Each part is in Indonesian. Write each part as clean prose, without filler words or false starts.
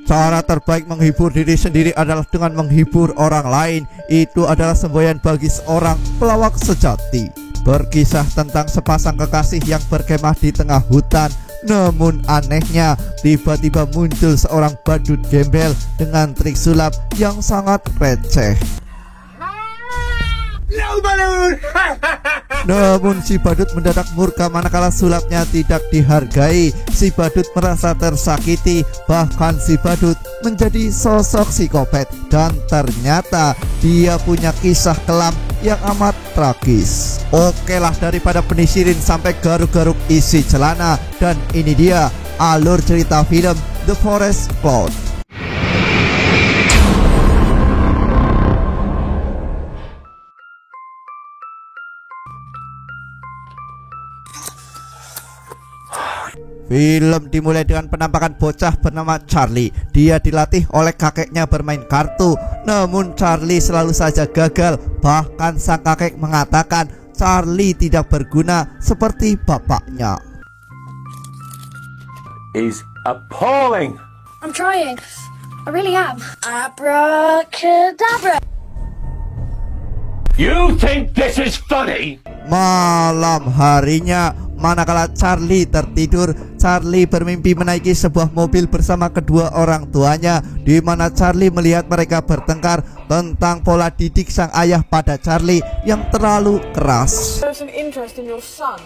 Cara terbaik menghibur diri sendiri adalah dengan menghibur orang lain. Itu adalah semboyan bagi seorang pelawak sejati. Berkisah tentang sepasang kekasih yang berkemah di tengah hutan. Namun anehnya, tiba-tiba muncul seorang badut gembel dengan trik sulap yang sangat receh. Namun si badut mendadak murka manakala sulapnya tidak dihargai. Si badut merasa tersakiti. Bahkan si badut menjadi sosok psikopat. Dan ternyata dia punya kisah kelam yang amat tragis. Oke lah, daripada penisirin sampai garuk-garuk isi celana. Dan ini dia alur cerita film The Forest Cloud. Film dimulai dengan penampakan bocah bernama Charlie. Dia dilatih oleh kakeknya bermain kartu. Namun Charlie selalu saja gagal. Bahkan sang kakek mengatakan Charlie tidak berguna seperti bapaknya. Is appalling. I'm trying. I really am. Abracadabra. You think this is funny? Malam harinya, manakala Charlie tertidur, Charlie bermimpi menaiki sebuah mobil bersama kedua orang tuanya, di mana Charlie melihat mereka bertengkar tentang pola didik sang ayah pada Charlie yang terlalu keras. There's an interest in your son.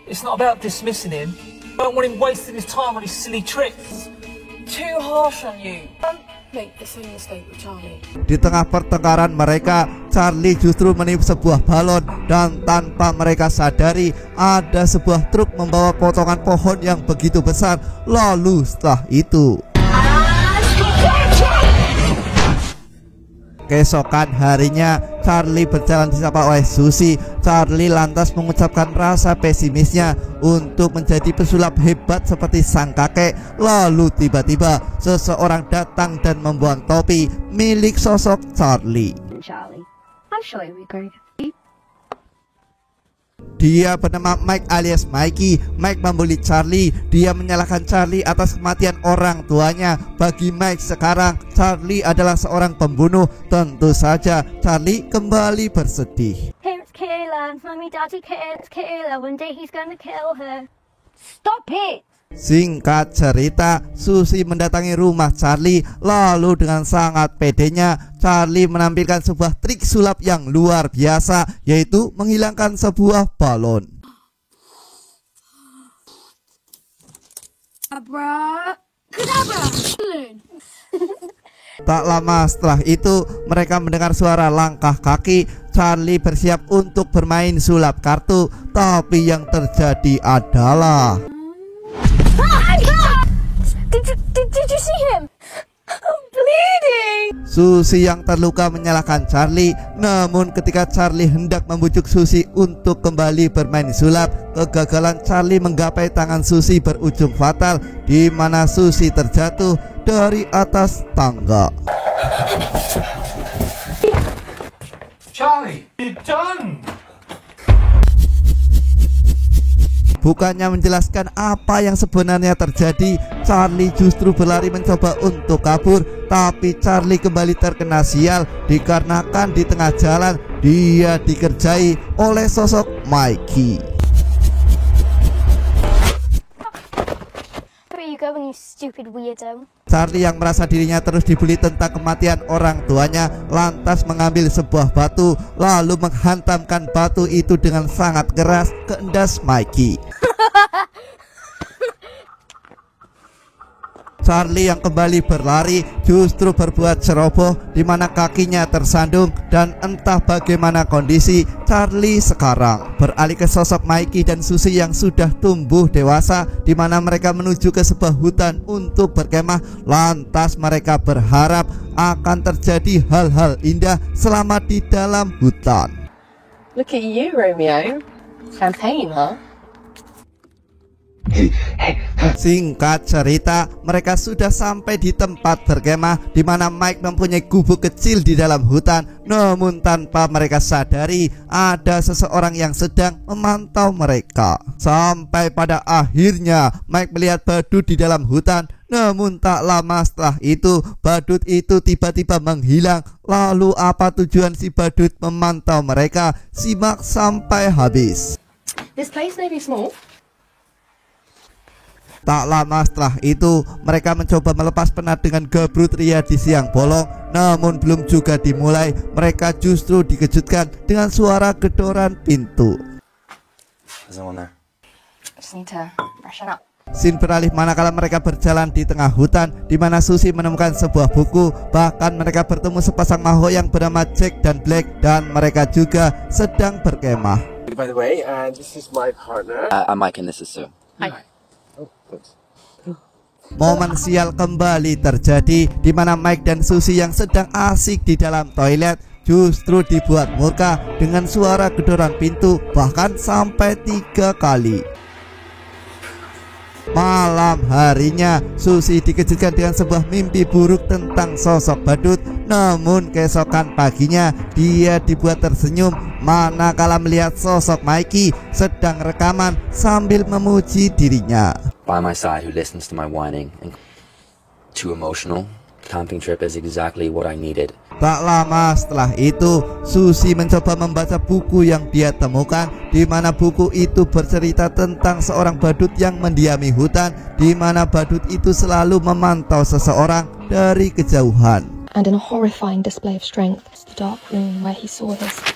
It's not about dismissing him. I don't want him wasting his time on his silly tricks. Too harsh on you. Don't make the same mistake with Charlie. Di tengah pertengkaran mereka, Charlie justru meniup sebuah balon. Dan tanpa mereka sadari, ada sebuah truk membawa potongan pohon yang begitu besar. Lalu setelah itu, keesokan harinya, Charlie berjalan disapa oleh Susie. Charlie lantas mengucapkan rasa pesimisnya untuk menjadi pesulap hebat seperti sang kakek. Lalu tiba-tiba seseorang datang dan membuang topi milik sosok Charlie. Dia bernama Mike alias Mikey. Mike membuli Charlie. Dia menyalahkan Charlie atas kematian orang tuanya. Bagi Mike sekarang, Charlie adalah seorang pembunuh. Tentu saja Charlie kembali bersedih. Parents kill her, mommy, daddy kill her. One day he's gonna kill her. Stop it! Singkat cerita, Susie mendatangi rumah Charlie. Lalu dengan sangat pedenya, Charlie menampilkan sebuah trik sulap yang luar biasa, yaitu menghilangkan sebuah balon. Abracadabra. Tak lama setelah itu, mereka mendengar suara langkah kaki. Charlie bersiap untuk bermain sulap kartu. Tapi yang terjadi adalah, Did you see him? I'm bleeding. Susie yang terluka menyalahkan Charlie. Namun ketika Charlie hendak membujuk Susie untuk kembali bermain sulap, kegagalan Charlie menggapai tangan Susie berujung fatal, di mana Susie terjatuh dari atas tangga. Charlie, you're done. Bukannya menjelaskan apa yang sebenarnya terjadi, Charlie justru berlari mencoba untuk kabur. Tapi Charlie kembali terkena sial dikarenakan di tengah jalan dia dikerjai oleh sosok Mikey. Where are you going, you stupid weirdo? Charlie yang merasa dirinya terus dibully tentang kematian orang tuanya, lantas mengambil sebuah batu, lalu menghantamkan batu itu dengan sangat keras ke endas Mikey. Charlie yang kembali berlari justru berbuat ceroboh, di mana kakinya tersandung. Dan entah bagaimana kondisi Charlie sekarang, beralih ke sosok Mikey dan Susie yang sudah tumbuh dewasa, di mana mereka menuju ke sebuah hutan untuk berkemah. Lantas mereka berharap akan terjadi hal-hal indah selama di dalam hutan. Look at you, Romeo. Champagne, huh? Hey, Singkat cerita, mereka sudah sampai di tempat berkemah di mana Mike mempunyai gubuk kecil di dalam hutan. Namun tanpa mereka sadari, ada seseorang yang sedang memantau mereka. Sampai pada akhirnya Mike melihat badut di dalam hutan. Namun tak lama setelah itu, badut itu tiba-tiba menghilang. Lalu apa tujuan si badut memantau mereka? Simak sampai habis. This place may be small. Tak lama setelah itu, mereka mencoba melepas penat dengan gebrut ria di siang bolong. Namun belum juga dimulai, mereka justru dikejutkan dengan suara gedoran pintu. There's no one there. I just need to freshen up. Scene beralih manakala mereka berjalan di tengah hutan, di mana Susie menemukan sebuah buku. Bahkan mereka bertemu sepasang makhluk yang bernama Jack dan Black, dan mereka juga sedang berkemah. By the way, this is my partner. I'm Mike and this is Sue. Hi. Momen sial kembali terjadi di mana Mike dan Susie yang sedang asik di dalam toilet justru dibuat murka dengan suara gedoran pintu, bahkan sampai 3 kali. Malam harinya, Susie dikejutkan dengan sebuah mimpi buruk tentang sosok badut. Namun keesokan paginya, dia dibuat tersenyum manakala melihat sosok Mikey sedang rekaman sambil memuji dirinya. By my side who listens to my whining and too emotional. Camping trip is exactly what I needed. Tak lama setelah itu, Susie mencoba membaca buku yang dia temukan, di mana buku itu bercerita tentang seorang badut yang mendiami hutan, di mana badut itu selalu memantau seseorang dari kejauhan. And in a horrifying display of strength, the dark room where he saw his.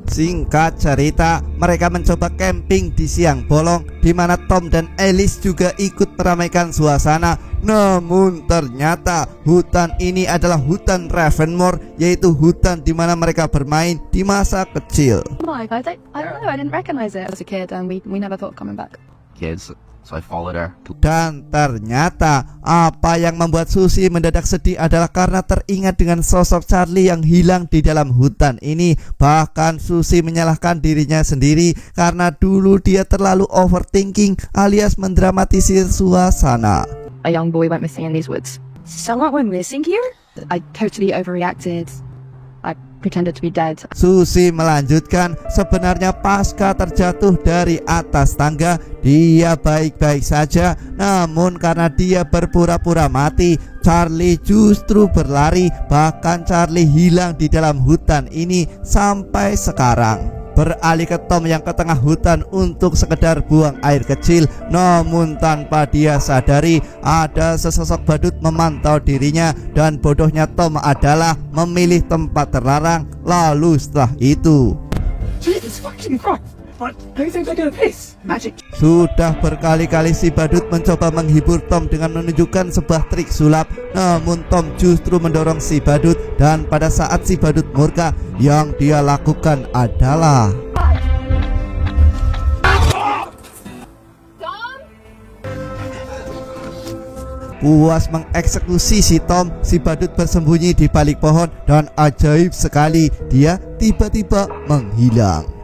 Singkat cerita, mereka mencoba camping di siang bolong, di mana Tom dan Alice juga ikut meramaikan suasana. Namun ternyata hutan ini adalah hutan Ravenmore, yaitu hutan di mana mereka bermain di masa kecil. Mike, I don't know. I didn't recognize it as a kid, and we never thought of coming back. Kids, so I followed her. Dan ternyata apa yang membuat Susie mendadak sedih adalah karena teringat dengan sosok Charlie yang hilang di dalam hutan ini. Bahkan Susie menyalahkan dirinya sendiri karena dulu dia terlalu overthinking alias mendramatisir suasana. A young boy went missing in these woods. Someone went missing here? I totally overreacted. I pretended to be dead. Susie melanjutkan, sebenarnya pasca terjatuh dari atas tangga, dia baik-baik saja. Namun karena dia berpura-pura mati, Charlie justru berlari. Bahkan Charlie hilang di dalam hutan ini sampai sekarang. Beralih ke Tom yang ke tengah hutan untuk sekedar buang air kecil. Namun tanpa dia sadari, ada sesosok badut memantau dirinya. Dan bodohnya Tom adalah memilih tempat terlarang. Lalu setelah itu, Jesus fucking Christ! What? Who thinks they're gonna piss? Magic. sudah berkali-kali si badut mencoba menghibur Tom dengan menunjukkan sebuah trik sulap. Namun Tom justru mendorong si badut. Dan pada saat si badut murka, yang dia lakukan adalah puas mengeksekusi si Tom. Si badut bersembunyi di balik pohon dan ajaib sekali, dia tiba-tiba menghilang.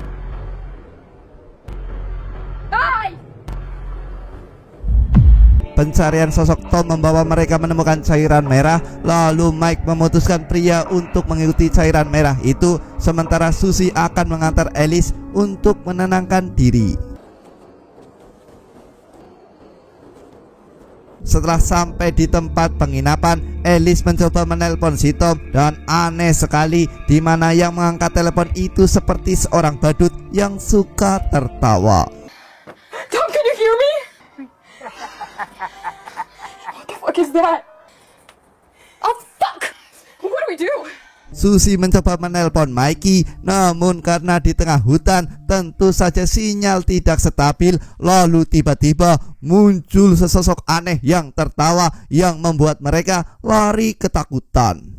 Pencarian sosok Tom membawa mereka menemukan cairan merah. Lalu Mike memutuskan pria untuk mengikuti cairan merah itu, sementara Susie akan mengantar Alice untuk menenangkan diri. Setelah sampai di tempat penginapan, Alice mencoba menelpon si Tom, dan aneh sekali di mana yang mengangkat telepon itu seperti seorang badut yang suka tertawa. Tom, can you hear me? What the fuck is that? Oh fuck! What do we do? Susie mencoba menelpon Mikey, namun karena di tengah hutan tentu saja sinyal tidak stabil. Lalu tiba-tiba muncul sesosok aneh yang tertawa yang membuat mereka lari ketakutan.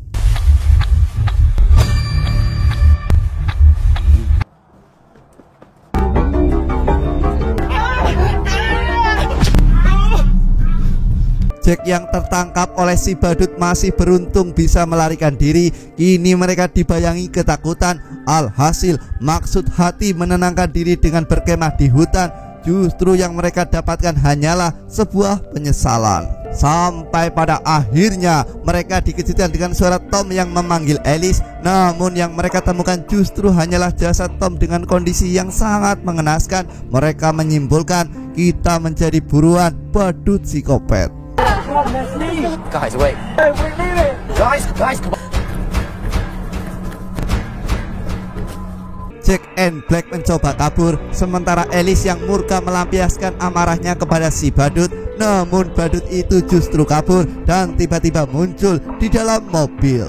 Jack yang tertangkap oleh si badut masih beruntung bisa melarikan diri. Kini mereka dibayangi ketakutan. Alhasil maksud hati menenangkan diri dengan berkemah di hutan justru yang mereka dapatkan hanyalah sebuah penyesalan. Sampai pada akhirnya mereka dikejutkan dengan suara Tom yang memanggil Alice. Namun yang mereka temukan justru hanyalah jasad Tom dengan kondisi yang sangat mengenaskan. Mereka menyimpulkan kita menjadi buruan badut psikopat. Guys, wait. Guys, come on. Jack and Black mencoba kabur, sementara Alice yang murka melampiaskan amarahnya kepada si badut. Namun badut itu justru kabur dan tiba-tiba muncul di dalam mobil.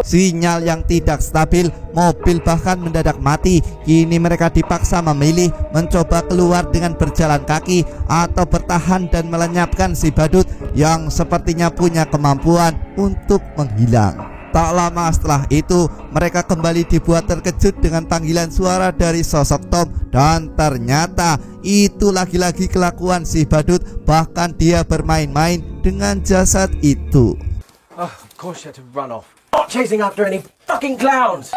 Sinyal yang tidak stabil, mobil bahkan mendadak mati. Kini mereka dipaksa memilih mencoba keluar dengan berjalan kaki atau bertahan dan melenyapkan si badut yang sepertinya punya kemampuan untuk menghilang. Tak lama setelah itu mereka kembali dibuat terkejut dengan panggilan suara dari sosok Tom. Dan ternyata itu lagi-lagi kelakuan si badut. Bahkan dia bermain-main dengan jasad itu. Oh, of course you had to run off. Not chasing after any fucking clowns.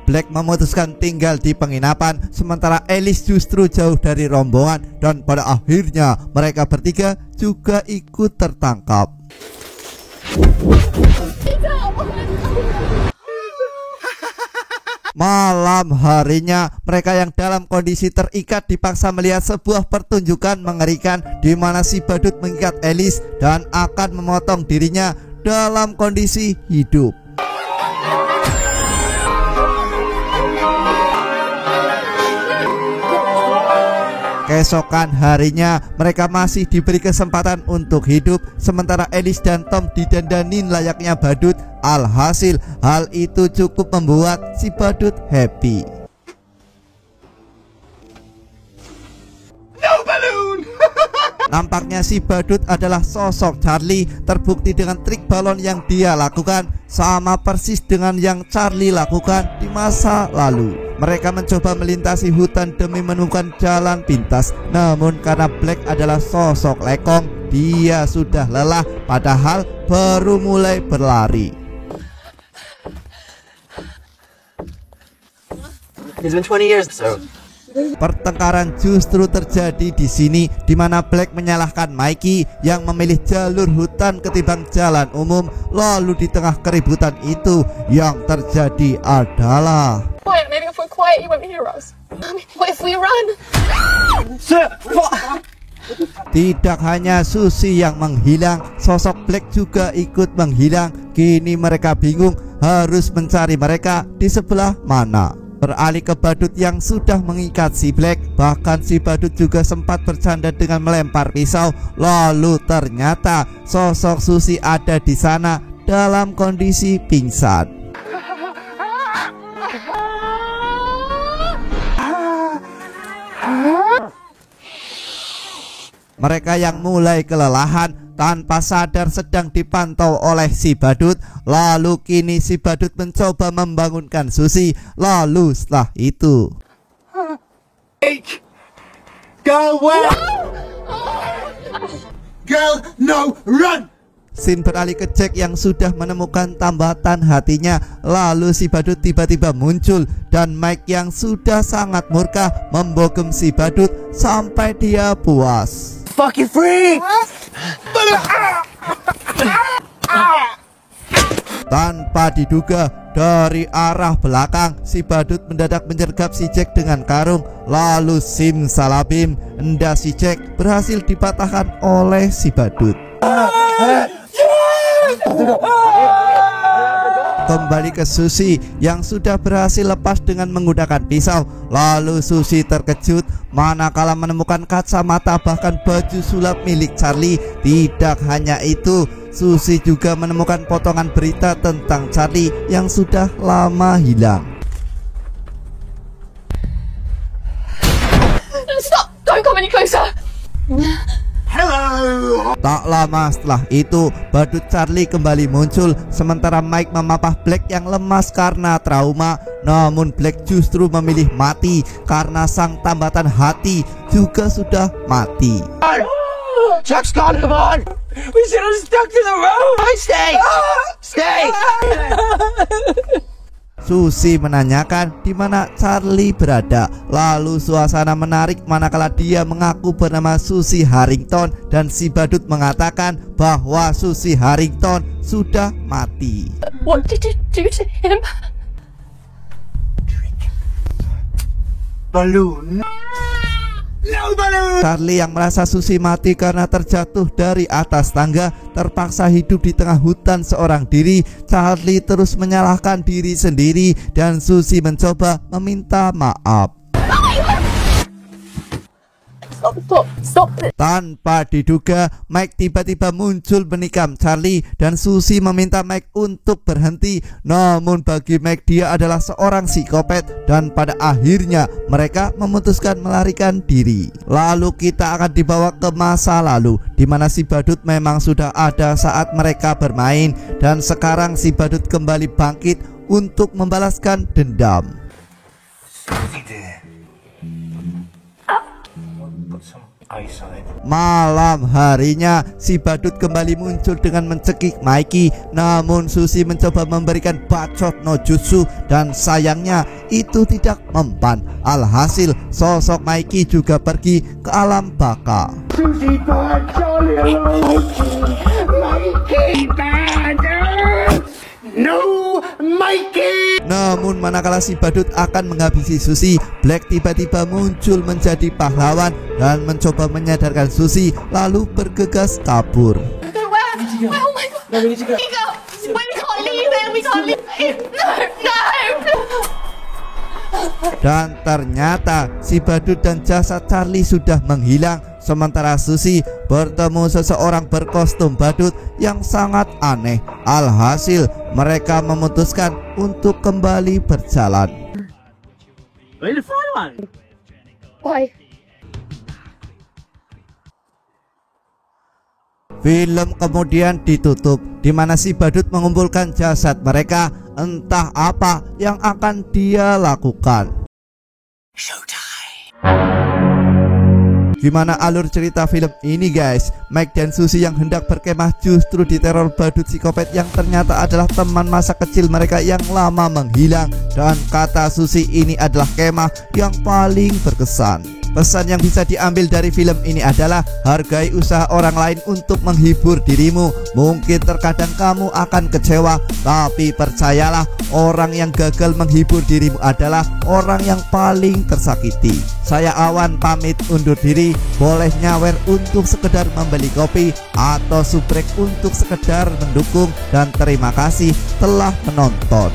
Black memutuskan tinggal di penginapan, sementara Alice justru jauh dari rombongan. Dan pada akhirnya mereka bertiga juga ikut tertangkap. Malam harinya mereka yang dalam kondisi terikat dipaksa melihat sebuah pertunjukan mengerikan di mana si badut mengikat Alice dan akan memotong dirinya dalam kondisi hidup. Keesokan harinya mereka masih diberi kesempatan untuk hidup, sementara Alice dan Tom didandanin layaknya badut. Alhasil hal itu cukup membuat si badut happy. No balloon. Nampaknya si badut adalah sosok Charlie. Terbukti dengan trik balon yang dia lakukan sama persis dengan yang Charlie lakukan di masa lalu. Mereka mencoba melintasi hutan demi menemukan jalan pintas. Namun karena Black adalah sosok lekong, dia sudah lelah padahal baru mulai berlari. It's been 20 years, so. Pertengkaran justru terjadi di sini, di mana Black menyalahkan Mikey yang memilih jalur hutan ketimbang jalan umum. Lalu di tengah keributan itu yang terjadi adalah Quiet, maybe if we're quiet, you won't hear us. What if we run? tidak hanya Susie yang menghilang, sosok Black juga ikut menghilang. Kini mereka bingung harus mencari mereka di sebelah mana. Beralih ke badut yang sudah mengikat si Black. Bahkan si badut juga sempat bercanda dengan melempar pisau. Lalu ternyata sosok Susie ada di sana dalam kondisi pingsan. Mereka yang mulai kelelahan tanpa sadar sedang dipantau oleh si badut. Lalu kini si badut mencoba membangunkan Susie. Lalu setelah itu Girl, where? Girl, no, run! Scene beralih ke Jack yang sudah menemukan tambatan hatinya. Lalu si badut tiba-tiba muncul dan Mike yang sudah sangat murka membogem si badut sampai dia puas. Fucking free! Tanpa diduga dari arah belakang si badut mendadak menyergap si Jack dengan karung. Lalu simsalabim, hendak si Jack berhasil dipatahkan oleh si badut. Kembali ke Susie yang sudah berhasil lepas dengan menggunakan pisau. Lalu Susie terkejut manakala menemukan kacamata bahkan baju sulap milik Charlie. Tidak hanya itu, Susie juga menemukan potongan berita tentang Charlie yang sudah lama hilang. Stop! Don't come any closer! Hello! Tak lama setelah itu, badut Charlie kembali muncul, sementara Mike memapah Black yang lemas karena trauma. Namun Black justru memilih mati karena sang tambatan hati juga sudah mati. Chuck's gone, come on! We should have stuck to the road! Stay! Stay! Susi menanyakan di mana Charlie berada. Lalu suasana menarik manakala dia mengaku bernama Susi Harrington dan si badut mengatakan bahwa Susi Harrington sudah mati. What did you do to him? Balloon. No balloon! Charlie yang merasa Susi mati karena terjatuh dari atas tangga, terpaksa hidup di tengah hutan seorang diri. Charlie terus menyalahkan diri sendiri dan Susi mencoba meminta maaf. Stop it. Tanpa diduga, Mike tiba-tiba muncul menikam Charlie dan Susi meminta Mike untuk berhenti. Namun bagi Mike, dia adalah seorang psikopat dan pada akhirnya mereka memutuskan melarikan diri. Lalu kita akan dibawa ke masa lalu di mana si badut memang sudah ada saat mereka bermain dan sekarang si badut kembali bangkit untuk membalaskan dendam. Malam harinya si badut kembali muncul dengan mencekik Mikey. Namun Susi mencoba memberikan bacot no jutsu dan sayangnya itu tidak mempan. Alhasil sosok Mikey juga pergi ke alam baka. Susie bad, Charlie alive. Mikey bad. No, Mikey. Namun manakala si badut akan menghabisi Susi, Black tiba-tiba muncul menjadi pahlawan dan mencoba menyadarkan Susi lalu bergegas kabur. Oh my god. No, we need to go. We can't leave it. We can't leave it. No. Dan ternyata si badut dan jasad Charlie sudah menghilang. Sementara Susi bertemu seseorang berkostum badut yang sangat aneh. Alhasil mereka memutuskan untuk kembali berjalan. Why? Film kemudian ditutup di mana si badut mengumpulkan jasad mereka. Entah apa yang akan dia lakukan. Gimana alur cerita film ini guys? Mike dan Susi yang hendak berkemah justru diteror badut psikopat yang ternyata adalah teman masa kecil mereka yang lama menghilang. Dan kata Susi ini adalah kemah yang paling berkesan. Pesan yang bisa diambil dari film ini adalah hargai usaha orang lain untuk menghibur dirimu. Mungkin terkadang kamu akan kecewa, tapi percayalah orang yang gagal menghibur dirimu adalah orang yang paling tersakiti. Saya Awan pamit undur diri. Boleh nyawer untuk sekedar membeli kopi atau subrek untuk sekedar mendukung. Dan terima kasih telah menonton.